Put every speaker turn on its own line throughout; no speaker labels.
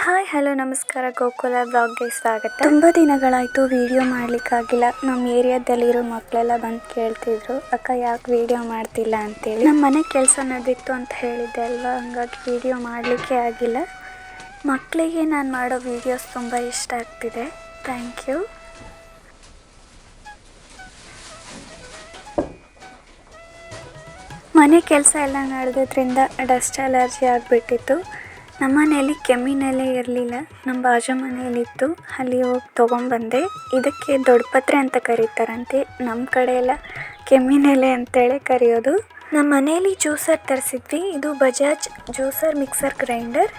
Hi hello ನಮಸ್ಕಾರ, ಗೋಕುಲ ಬ್ಲಾಗ್ಗೆ ಸ್ವಾಗತ. ತುಂಬ ದಿನಗಳಾಯಿತು ವಿಡಿಯೋ ಮಾಡಲಿಕ್ಕಾಗಿಲ್ಲ. ನಮ್ಮ ಏರಿಯಾದಲ್ಲಿರೋ ಮಕ್ಕಳೆಲ್ಲ ಬಂದು ಕೇಳ್ತಿದ್ರು, ಅಕ್ಕ ಯಾಕೆ ವಿಡಿಯೋ ಮಾಡ್ತಿಲ್ಲ ಅಂತೇಳಿ. ನಮ್ಮ ಮನೆ ಕೆಲಸ ನಡೆದಿತ್ತು ಅಂತ ಹೇಳಿದ್ದೆ ಅಲ್ವಾ, ಹಂಗಾಗಿ ವಿಡಿಯೋ ಮಾಡಲಿಕ್ಕೆ ಆಗಿಲ್ಲ. ಮಕ್ಕಳಿಗೆ ನಾನು ಮಾಡೋ ವಿಡಿಯೋಸ್ ತುಂಬ ಇಷ್ಟ ಆಗ್ತಿದೆ. Thank you. ಮನೆ ಕೆಲಸ ಎಲ್ಲ ನಡೆಯೋದ್ರಿಂದ ಡಸ್ಟ್ ಅಲರ್ಜಿ ಆಗಿಬಿಟ್ಟಿತ್ತು. ನಮ್ಮ ಮನೆಯಲ್ಲಿ ಕೆಮ್ಮಿನೆಲೆ ಇರಲಿಲ್ಲ, ನಮ್ಮ ಬಾಜು ಮನೆಯಲ್ಲಿತ್ತು, ಅಲ್ಲಿ ಹೋಗಿ ತೊಗೊಂಬಂದೆ. ಇದಕ್ಕೆ ದೊಡ್ಡಪತ್ರೆ ಅಂತ ಕರೀತಾರಂತೆ, ನಮ್ಮ ಕಡೆ ಎಲ್ಲ ಕೆಮ್ಮಿನೆಲೆ ಅಂತೇಳಿ ಕರೆಯೋದು. ನಮ್ಮ ಮನೆಯಲ್ಲಿ ಜ್ಯೂಸರ್ ತರಿಸಿದ್ವಿ. ಇದು ಬಜಾಜ್ ಜ್ಯೂಸರ್ ಮಿಕ್ಸರ್ ಗ್ರೈಂಡರ್.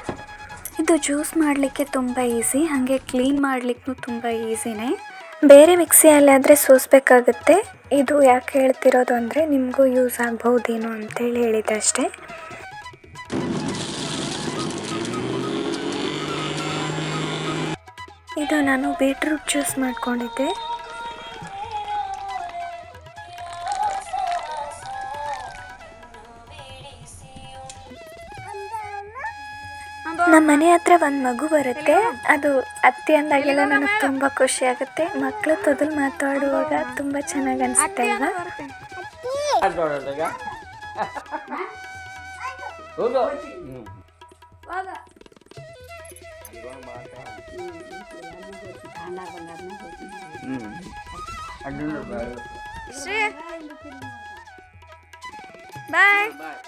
ಇದು ಜ್ಯೂಸ್ ಮಾಡಲಿಕ್ಕೆ ತುಂಬ ಈಸಿ, ಹಾಗೆ ಕ್ಲೀನ್ ಮಾಡಲಿಕ್ಕೂ ತುಂಬ ಈಸಿನೇ. ಬೇರೆ ಮಿಕ್ಸಿಯಲ್ಲಿ ಆದರೆ ಸೋಸಬೇಕಾಗುತ್ತೆ. ಇದು ಯಾಕೆ ಹೇಳ್ತಿರೋದು ಅಂದರೆ ನಿಮಗೂ ಯೂಸ್ ಆಗ್ಬಹುದೇನೋ ಅಂತೇಳಿ ಹೇಳಿದ್ದೆ ಅಷ್ಟೇ. ಇದು ನಾನು ಬೀಟ್ರೂಟ್ ಜ್ಯೂಸ್ ಮಾಡ್ಕೊಂಡಿದ್ದೆ. ನಮ್ಮ ಮನೆ ಹತ್ರ ಒಂದು ಮಗು ಬರುತ್ತೆ, ಅದು ಅತ್ತಿ ಅಂದಾಗೆಲ್ಲ ನನಗೆ ತುಂಬ ಖುಷಿ ಆಗುತ್ತೆ. ಮಕ್ಕಳು ತೊದಲು ಮಾತಾಡುವಾಗ ತುಂಬ ಚೆನ್ನಾಗಿ ಅನಿಸುತ್ತೆ ಅಲ್ವಾ.
ಬಾಯ್.